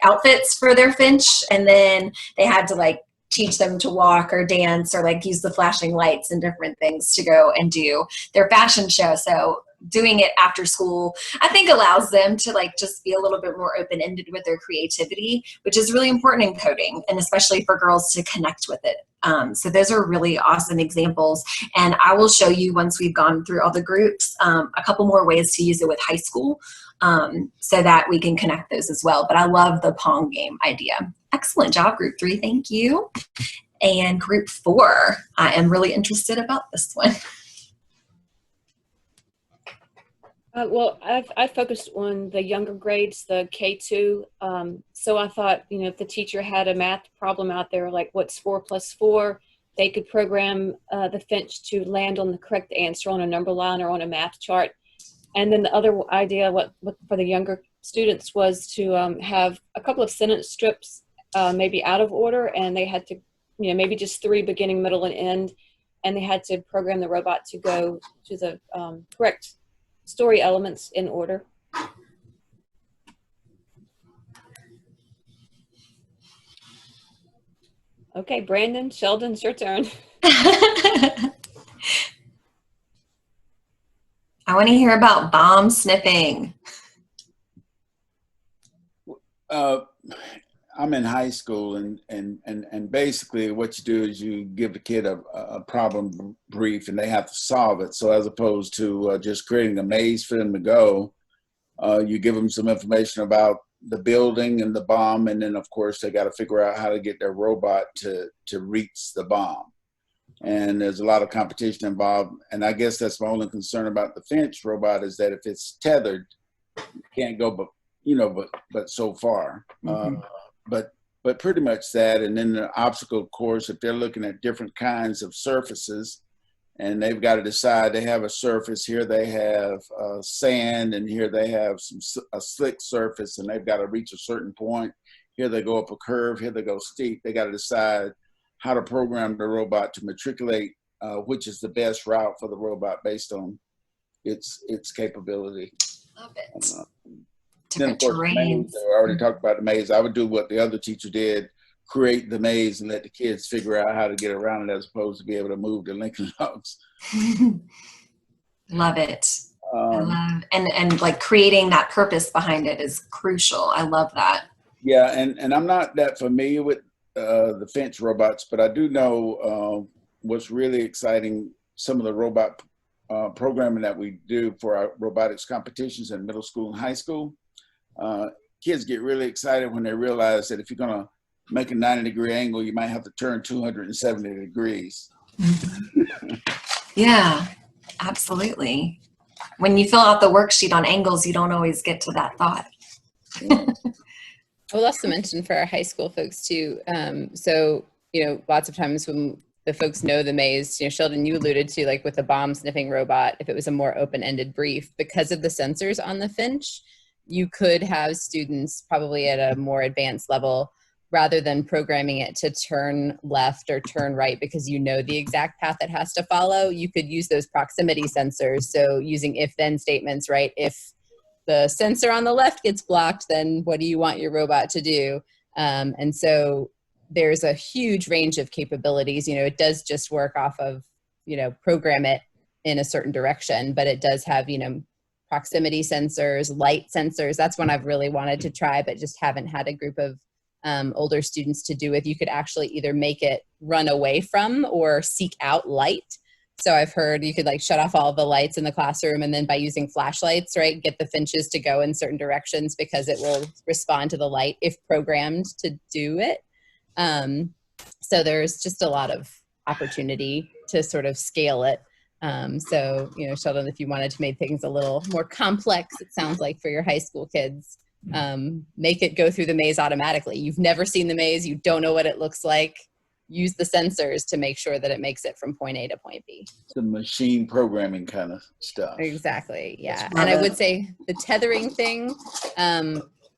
outfits for their Finch, and then they had to like teach them to walk or dance or like use the flashing lights and different things to go and do their fashion show. So doing it after school, I think, allows them to like just be a little bit more open-ended with their creativity, which is really important in coding, and especially for girls to connect with it. So those are really awesome examples. And I will show you, once we've gone through all the groups, a couple more ways to use it with high school, so that we can connect those as well. But I love the Pong game idea. Excellent job, group 3. Thank you. And group 4, I am really interested about this one. Well, I focused on the younger grades, the K2. So I thought, you know, if the teacher had a math problem out there, like what's 4 + 4, they could program the Finch to land on the correct answer on a number line or on a math chart. And then the other idea, what for the younger students, was to have a couple of sentence strips, maybe out of order, and they had to, you know, maybe just 3, beginning, middle, and end, and they had to program the robot to go to the correct story elements in order. Okay, Brandon, Sheldon, it's your turn. I want to hear about bomb sniffing. I'm in high school, and basically what you do is you give the kid a problem brief, and they have to solve it. So as opposed to just creating a maze for them to go, you give them some information about the building and the bomb, and then of course they got to figure out how to get their robot to reach the bomb. And there's a lot of competition involved, and I guess that's my only concern about the Finch robot is that if it's tethered, you can't go but so far. Mm-hmm. But pretty much that. And then the obstacle course, if they're looking at different kinds of surfaces, and they've got to decide, they have a surface here, they have sand, and here they have a slick surface, and they've got to reach a certain point. Here they go up a curve, here they go steep. They got to decide how to program the robot to matriculate which is the best route for the robot based on its capability. Love it. Then, of course, the maze, I already talked about the maze. I would do what the other teacher did, create the maze and let the kids figure out how to get around it as opposed to be able to move the Lincoln Logs. Love it. And like creating that purpose behind it is crucial. I love that. Yeah, and I'm not that familiar with the Finch robots, but I do know what's really exciting, some of the robot programming that we do for our robotics competitions in middle school and high school. Kids get really excited when they realize that if you're going to make a 90-degree angle, you might have to turn 270 degrees. Yeah, absolutely. When you fill out the worksheet on angles, you don't always get to that thought. We'll also mention for our high school folks too. So, lots of times when the folks know the maze, Sheldon, you alluded to, like with the bomb sniffing robot, if it was a more open-ended brief, because of the sensors on the Finch, you could have students probably at a more advanced level, rather than programming it to turn left or turn right because the exact path it has to follow, you could use those proximity sensors. So using if-then statements, right? If the sensor on the left gets blocked, then what do you want your robot to do? And so there's a huge range of capabilities. It does just work off of, program it in a certain direction, but it does have, proximity sensors, light sensors. That's one I've really wanted to try, but just haven't had a group of older students to do with. You could actually either make it run away from or seek out light. So I've heard you could like shut off all the lights in the classroom and then by using flashlights, right, get the Finches to go in certain directions because it will respond to the light if programmed to do it. So there's just a lot of opportunity to sort of scale it. So, Sheldon, if you wanted to make things a little more complex, it sounds like for your high school kids, make it go through the maze automatically. You've never seen the maze. You don't know what it looks like. Use the sensors to make sure that it makes it from point A to point B. Some machine programming kind of stuff. Exactly. Yeah. And I would say the tethering thing,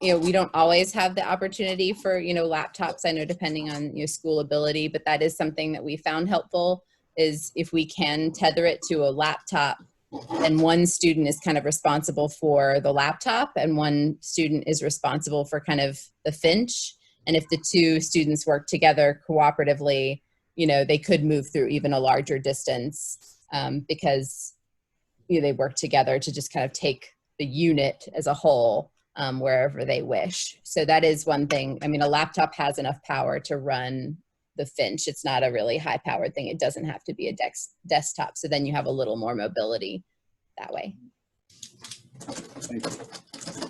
we don't always have the opportunity for, laptops, I know, depending on school ability, but that is something that we found helpful is if we can tether it to a laptop and one student is kind of responsible for the laptop and one student is responsible for kind of the Finch. And if the two students work together cooperatively, they could move through even a larger distance because they work together to just kind of take the unit as a whole wherever they wish. So that is one thing. I mean, a laptop has enough power to run the Finch. It's not a really high-powered thing. It doesn't have to be a desktop. So then you have a little more mobility that way.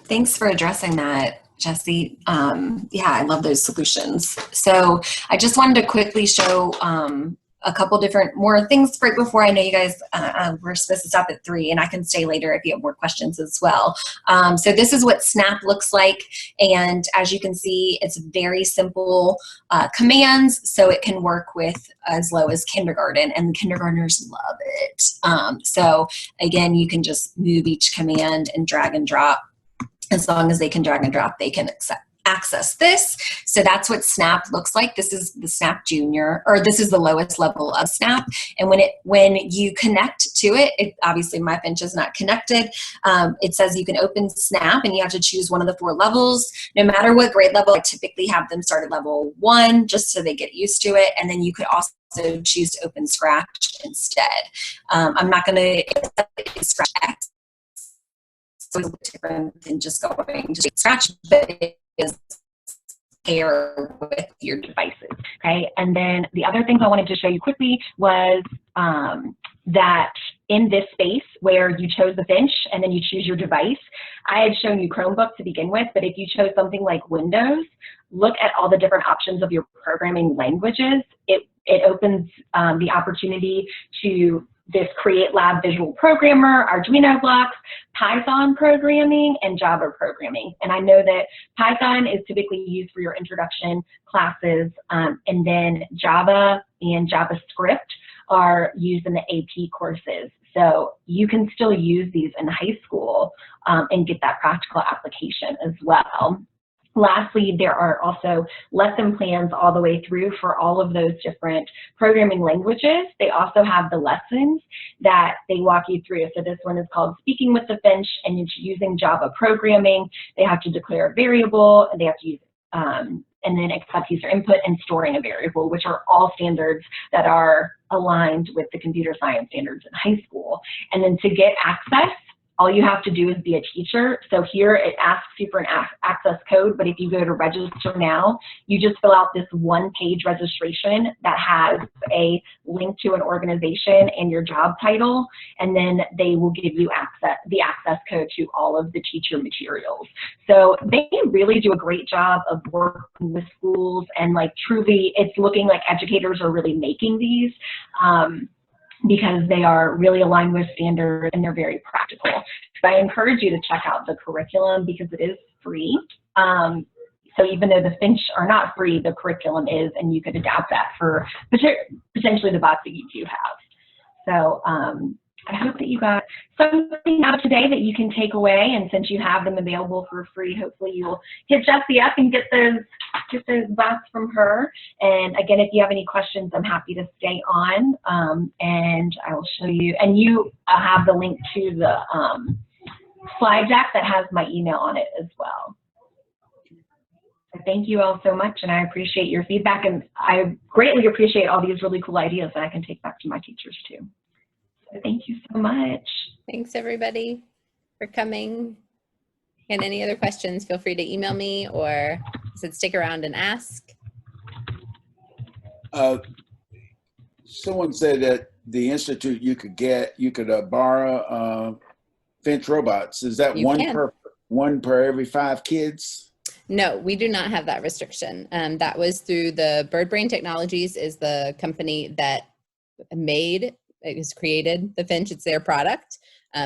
Thanks for addressing that, Jesse. Yeah, I love those solutions. So I just wanted to quickly show a couple different more things right before. I know you guys we're supposed to stop at 3 and I can stay later if you have more questions as well. So this is what Snap looks like. And as you can see, it's very simple commands. So it can work with as low as kindergarten and kindergartners love it. So again, you can just move each command and drag and drop. As long as they can drag and drop, they can access this. So that's what Snap looks like. This is the Snap Junior, or this is the lowest level of Snap. And when you connect to it, obviously my Finch is not connected. It says you can open Snap and you have to choose one of the 4 levels. No matter what grade level, I typically have them start at level 1 just so they get used to it. And then you could also choose to open Scratch instead. I'm not going to Scratch X. So it's a little different than just going to Scratch, but it is pair with your devices. Okay, and then the other things I wanted to show you quickly was that in this space where you chose the Finch and then you choose your device, I had shown you Chromebook to begin with, but if you chose something like Windows, look at all the different options of your programming languages. It opens the opportunity to this Create Lab Visual Programmer, Arduino blocks, Python programming, and Java programming. And I know that Python is typically used for your introduction classes, and then Java and JavaScript are used in the AP courses. So you can still use these in high school and get that practical application as well. Lastly, there are also lesson plans all the way through for all of those different programming languages. They also have the lessons that they walk you through. So this one is called Speaking with the Finch, and it's using Java programming. They have to declare a variable, and they have to use and then accept user input and storing a variable, which are all standards that are aligned with the computer science standards in high school. And then to get access, all you have to do is be a teacher. So here it asks you for an access code, but if you go to register now, you just fill out this 1-page registration that has a link to an organization and your job title, and then they will give you the access code to all of the teacher materials. So they really do a great job of working with schools, and like truly it's looking like educators are really making these. Because they are really aligned with standards and they're very practical. So I encourage you to check out the curriculum because it is free. So even though the Finch are not free, the curriculum is, and you could adapt that for potentially the bots that you do have. So I hope that you got something out of today that you can take away, and since you have them available for free, hopefully you'll hit Jessie up and get those bots from her. And again, if you have any questions, I'm happy to stay on, and I will show you. And I'll have the link to the slide deck that has my email on it as well. So thank you all so much, and I appreciate your feedback, and I greatly appreciate all these really cool ideas that I can take back to my teachers too. Thank you so much. Thanks everybody for coming. And any other questions, feel free to email me or stick around and ask. Someone said that the Institute you could borrow Finch Robots. Is that one per every 5 kids? No, we do not have that restriction. That was through the Bird Brain Technologies is the company that has created the Finch. It's their product.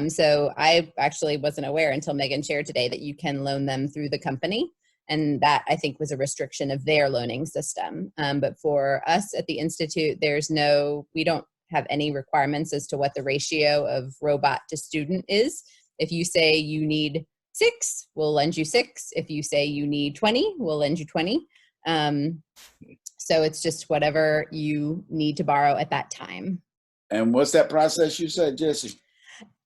So I actually wasn't aware until Megan shared today that you can loan them through the company. And that I think was a restriction of their loaning system. But for us at the Institute, we don't have any requirements as to what the ratio of robot to student is. If you say you need 6, we'll lend you 6. If you say you need 20, we'll lend you 20. So it's just whatever you need to borrow at that time. And what's that process you said, Jessie?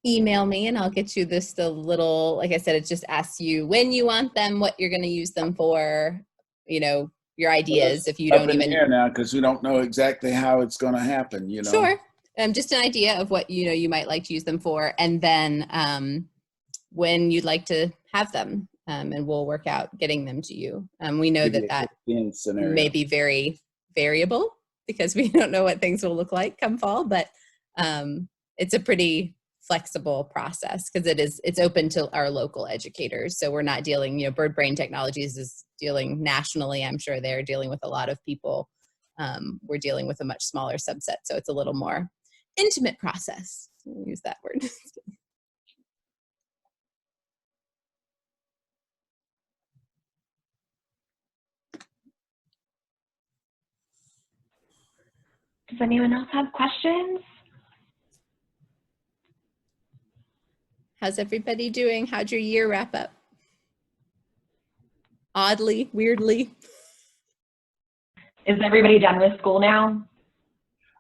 Email me and I'll get you the little, like I said, it just asks you when you want them, what you're going to use them for, your ideas. If you don't even now, because we don't know exactly how it's going to happen, Sure. Just an idea of what, you might like to use them for. And then when you'd like to have them, and we'll work out getting them to you. We know that may be very variable because we don't know what things will look like come fall, but it's a pretty flexible process because it's open to our local educators. So we're not dealing, Bird Brain Technologies is dealing nationally. I'm sure they're dealing with a lot of people. We're dealing with a much smaller subset. So it's a little more intimate process. We'll use that word. Does anyone else have questions? How's everybody doing? How'd your year wrap up? oddly, weirdly. Is everybody done with school now?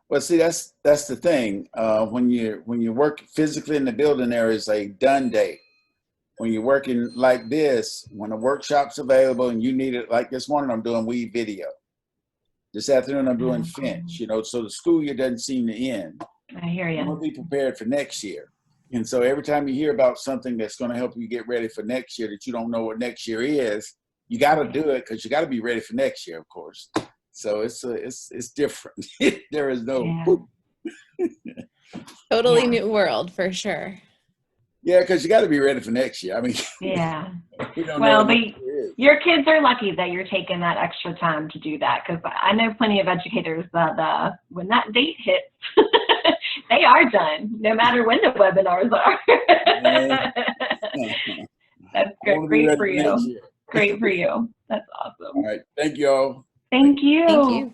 Well, see, that's the thing. When you work physically in the building, there is a done date. When you're working like this, when a workshop's available and you need it, like this morning I'm doing Weave Video. This afternoon I'm doing Finch. So the school year doesn't seem to end. I hear you. I'm gonna be prepared for next year. And so every time you hear about something that's going to help you get ready for next year that you don't know what next year is, you got to do it because you got to be ready for next year, of course. So it's different. There is no totally new world for sure. Yeah, because you got to be ready for next year. I mean, yeah. Well, but your kids are lucky that you're taking that extra time to do that, because I know plenty of educators that when that date hits, they are done, no matter when the webinars are. That's great for you. Great for you. That's awesome. All right. Thank you all. Thank you. Thank you.